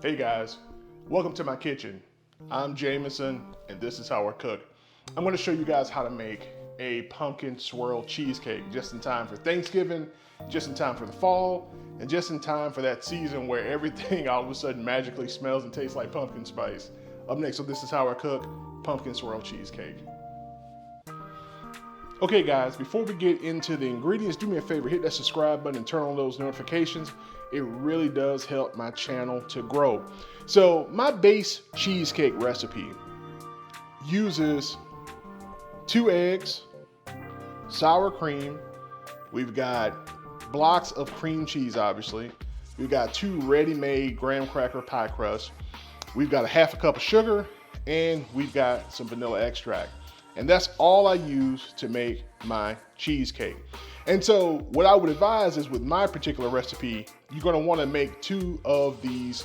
Hey guys, welcome to my kitchen. I'm Jamison and this is how I cook. I'm going to show you guys how to make a pumpkin swirl cheesecake just in time for Thanksgiving, just in time for the fall, and just in time for that season where everything all of a sudden magically smells and tastes like pumpkin spice. Up next, so this is how I cook pumpkin swirl cheesecake. Okay guys, before we get into the ingredients, do me a favor, hit that subscribe button and turn on those notifications. It really does help my channel to grow. So my base cheesecake recipe uses 2 eggs, sour cream, we've got blocks of cream cheese obviously, we've got 2 ready-made graham cracker pie crusts, we've got a half a cup of sugar, and we've got some vanilla extract. And that's all I use to make my cheesecake. And so what I would advise is with my particular recipe, you're gonna wanna make 2 of these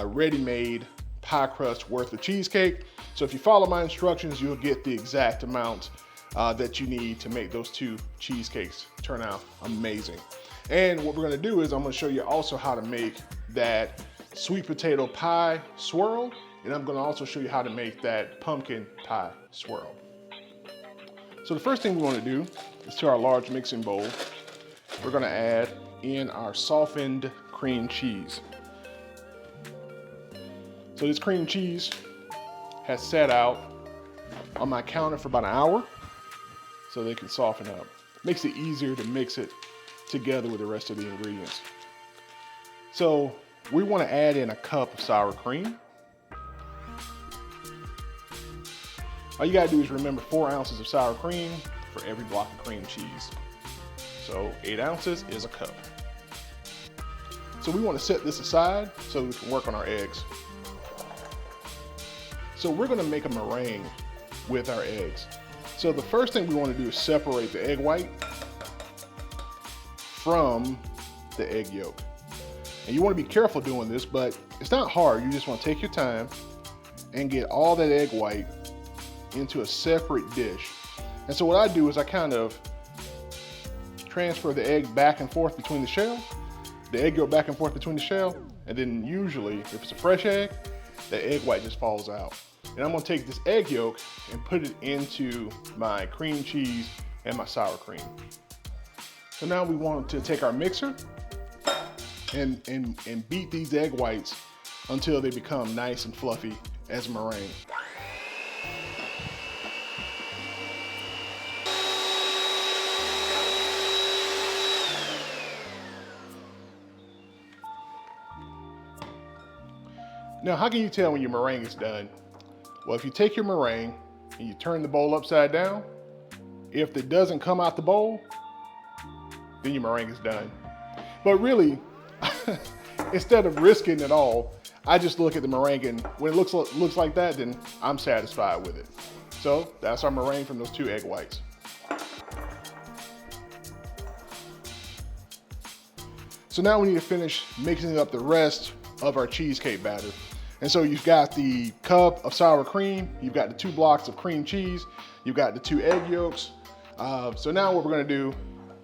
ready-made pie crust worth of cheesecake. So if you follow my instructions, you'll get the exact amount that you need to make those 2 cheesecakes turn out amazing. And what we're gonna do is I'm gonna show you also how to make that sweet potato pie swirl, and I'm gonna also show you how to make that pumpkin pie swirl. So the first thing we want to do is to our large mixing bowl, we're going to add in our softened cream cheese. So this cream cheese has sat out on my counter for about an hour so they can soften up. Makes it easier to mix it together with the rest of the ingredients. So we want to add in a cup of sour cream. All you gotta do is remember 4 ounces of sour cream for every block of cream cheese. So 8 ounces is a cup. So we wanna set this aside so we can work on our eggs. So we're gonna make a meringue with our eggs. So the first thing we wanna do is separate the egg white from the egg yolk. And you wanna be careful doing this, but it's not hard. You just wanna take your time and get all that egg white into a separate dish. And so what I do is I kind of transfer the egg back and forth between the shell, the egg yolk back and forth between the shell, and then usually, if it's a fresh egg, the egg white just falls out. And I'm gonna take this egg yolk and put it into my cream cheese and my sour cream. So now we want to take our mixer and beat these egg whites until they become nice and fluffy as meringue. Now, how can you tell when your meringue is done? Well, if you take your meringue and you turn the bowl upside down, if it doesn't come out the bowl, then your meringue is done. But really, instead of risking it all, I just look at the meringue and when it looks like that, then I'm satisfied with it. So that's our meringue from those 2 egg whites. So now we need to finish mixing up the rest of our cheesecake batter. And so you've got the cup of sour cream, you've got the 2 blocks of cream cheese, you've got the 2 egg yolks. So now what we're gonna do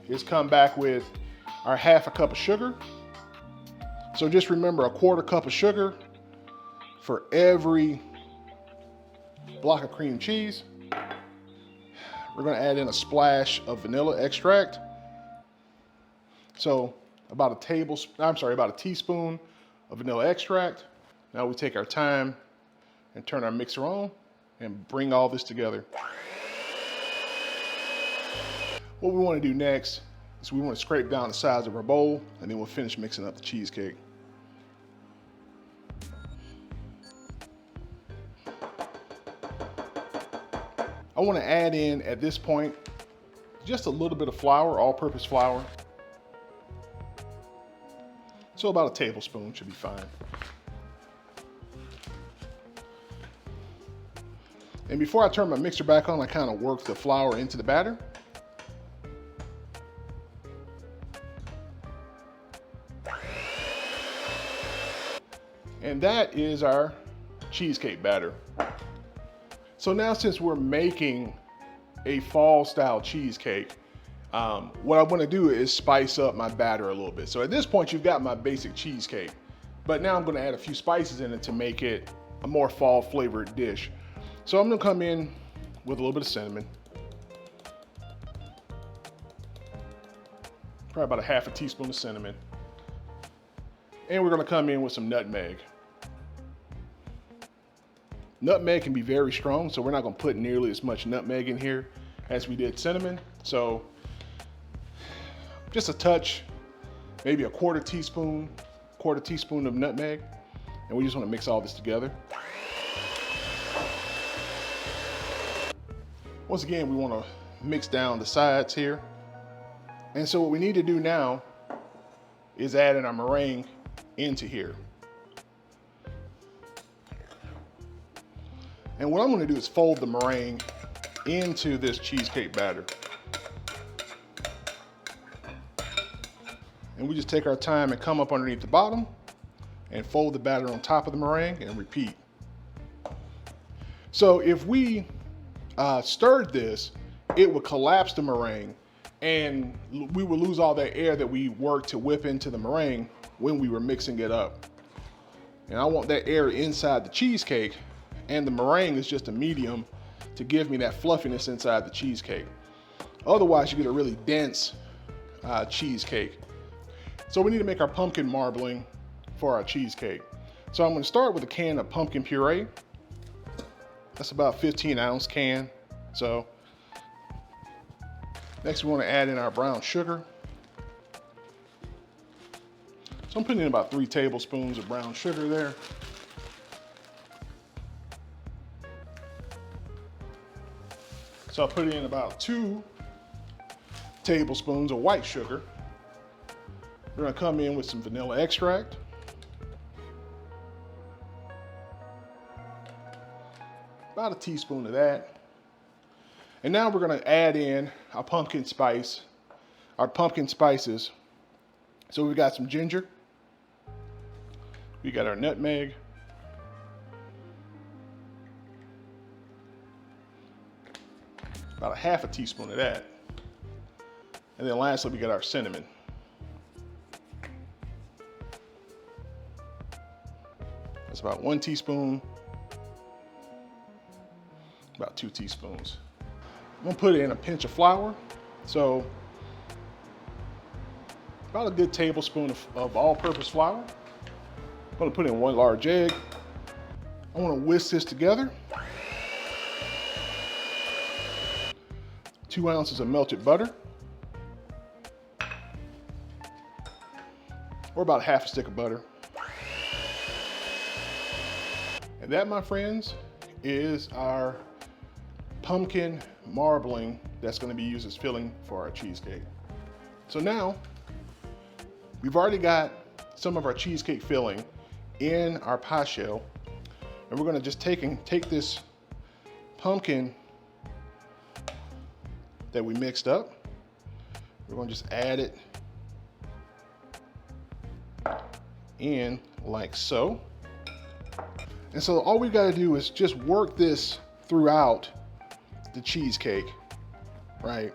is come back with our half a cup of sugar. So just remember 1/4 cup of sugar for every block of cream cheese. We're gonna add in a splash of vanilla extract. So about a teaspoon of vanilla extract. Now we take our time and turn our mixer on and bring all this together. What we want to do next is we want to scrape down the sides of our bowl and then we'll finish mixing up the cheesecake. I want to add in at this point just a little bit of flour, all-purpose flour. So about a tablespoon should be fine. And before I turn my mixer back on, I kind of work the flour into the batter. And that is our cheesecake batter. So now since we're making a fall style cheesecake, what I want to do is spice up my batter a little bit. So at this point, you've got my basic cheesecake. But now I'm gonna add a few spices in it to make it a more fall flavored dish. So I'm gonna come in with a little bit of cinnamon. Probably about a half a teaspoon of cinnamon. And we're gonna come in with some nutmeg. Nutmeg can be very strong, so we're not gonna put nearly as much nutmeg in here as we did cinnamon. So just a touch, maybe a quarter teaspoon of nutmeg. And we just wanna mix all this together. Once again, we wanna mix down the sides here. And so what we need to do now is add in our meringue into here. And what I'm gonna do is fold the meringue into this cheesecake batter. And we just take our time and come up underneath the bottom and fold the batter on top of the meringue and repeat. So if we stirred this, it would collapse the meringue and we would lose all that air that we worked to whip into the meringue when we were mixing it up. And I want that air inside the cheesecake, and the meringue is just a medium to give me that fluffiness inside the cheesecake. Otherwise, you get a really dense cheesecake. So we need to make our pumpkin marbling for our cheesecake. So I'm gonna start with a can of pumpkin puree. That's about 15-ounce can. So next we wanna add in our brown sugar. So I'm putting in about 3 tablespoons of brown sugar there. So I'll put in about 2 tablespoons of white sugar. We're gonna come in with some vanilla extract. About a teaspoon of that. And now we're gonna add in our pumpkin spices. So we got some ginger. We got our nutmeg. About a half a teaspoon of that. And then lastly, we got our cinnamon. That's about 1 teaspoon, about 2 teaspoons. I'm gonna put in a pinch of flour. So about a good tablespoon of all-purpose flour. I'm gonna put in 1 large egg. I wanna whisk this together. 2 ounces of melted butter. Or about half a stick of butter. And that, my friends, is our pumpkin marbling that's gonna be used as filling for our cheesecake. So now, we've already got some of our cheesecake filling in our pie shell. And we're gonna just take this pumpkin that we mixed up. We're gonna just add it in like so. And so all we gotta do is just work this throughout the cheesecake, right?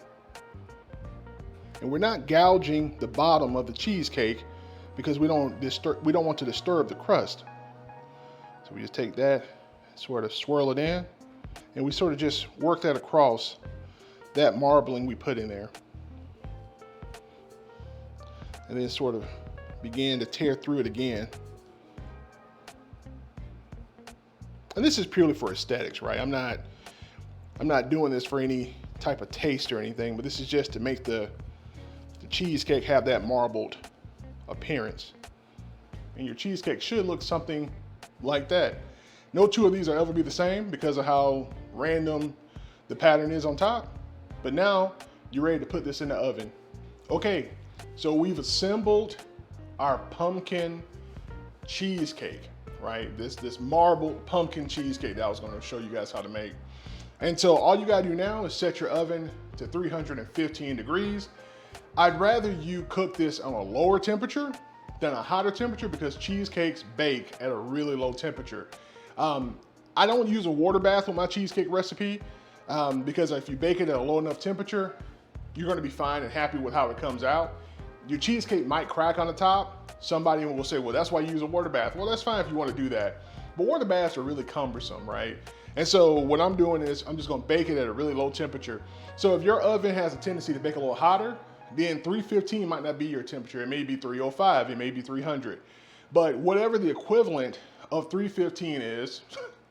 And we're not gouging the bottom of the cheesecake because we don't want to disturb the crust. So we just take that, sort of swirl it in, and we sort of just work that across that marbling we put in there. And then sort of begin to tear through it again. And this is purely for aesthetics, right? I'm not doing this for any type of taste or anything, but this is just to make the cheesecake have that marbled appearance. And your cheesecake should look something like that. No 2 of these will ever be the same because of how random the pattern is on top. But now you're ready to put this in the oven. Okay, so we've assembled our pumpkin cheesecake, right? This marbled pumpkin cheesecake that I was gonna show you guys how to make. And so all you gotta do now is set your oven to 315 degrees. I'd rather you cook this on a lower temperature than a hotter temperature because cheesecakes bake at a really low temperature. I don't use a water bath with my cheesecake recipe because if you bake it at a low enough temperature, you're gonna be fine and happy with how it comes out. your cheesecake might crack on the top. Somebody will say, well, that's why you use a water bath. Well, that's fine if you want to do that. But water baths are really cumbersome, right? And so what I'm doing is I'm just gonna bake it at a really low temperature. So if your oven has a tendency to bake a little hotter, then 315 might not be your temperature. It may be 305, it may be 300. But whatever the equivalent of 315 is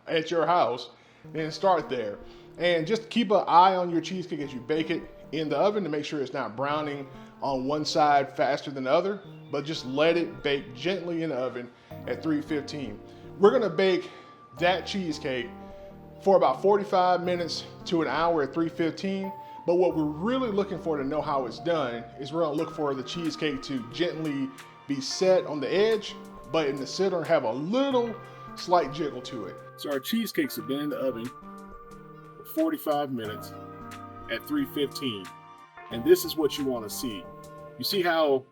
at your house, then start there. And just keep an eye on your cheesecake as you bake it in the oven to make sure it's not browning on one side faster than the other, but just let it bake gently in the oven at 315. We're gonna bake that cheesecake for about 45 minutes to an hour at 315. But what we're really looking for to know how it's done is we're gonna look for the cheesecake to gently be set on the edge, but in the center have a little slight jiggle to it. So our cheesecakes have been in the oven for 45 minutes at 315. And this is what you wanna see. You see how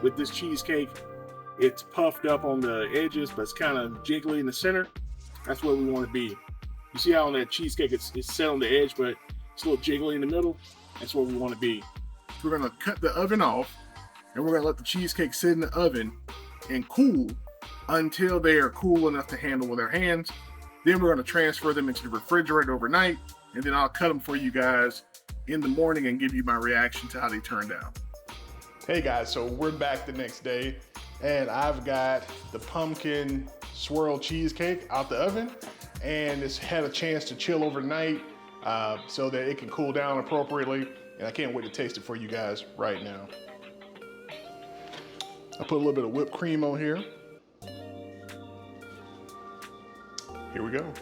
with this cheesecake, it's puffed up on the edges, but it's kind of jiggly in the center? That's where we wanna be. You see how on that cheesecake it's set on the edge, but it's a little jiggly in the middle? That's where we want to be. We're gonna cut the oven off and we're gonna let the cheesecake sit in the oven and cool until they are cool enough to handle with our hands. Then we're gonna transfer them into the refrigerator overnight, and then I'll cut them for you guys in the morning and give you my reaction to how they turned out. Hey guys, so we're back the next day and I've got the pumpkin swirl cheesecake out the oven, and it's had a chance to chill overnight so that it can cool down appropriately. And I can't wait to taste it for you guys right now. I put a little bit of whipped cream on here. Here we go.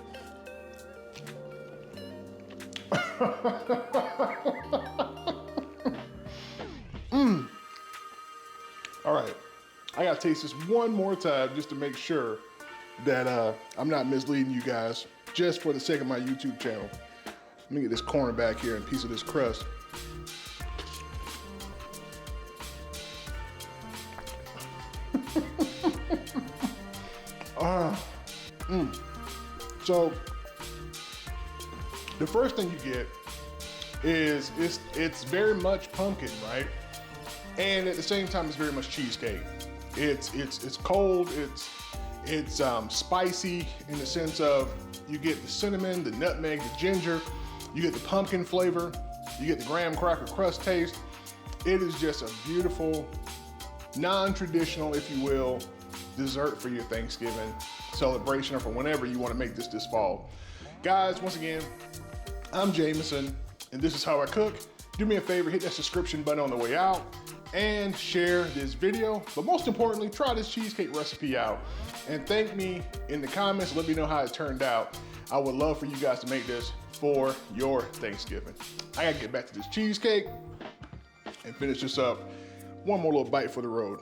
All right, I gotta taste this one more time just to make sure that I'm not misleading you guys, just for the sake of my YouTube channel. Let me get this corner back here and a piece of this crust. So the first thing you get is it's very much pumpkin, right? And at the same time, it's very much cheesecake. It's cold. It's spicy in the sense of you get the cinnamon, the nutmeg, the ginger. You get the pumpkin flavor. You get the graham cracker crust taste. It is just a beautiful, non-traditional, if you will, dessert for your Thanksgiving celebration or for whenever you want to make this fall. Guys, once again, I'm Jamison, and this is how I cook. Do me a favor, hit that subscription button on the way out and share this video. But most importantly, try this cheesecake recipe out and thank me in the comments. Let me know how it turned out. I would love for you guys to make this for your Thanksgiving. I gotta get back to this cheesecake and finish this up. One more little bite for the road.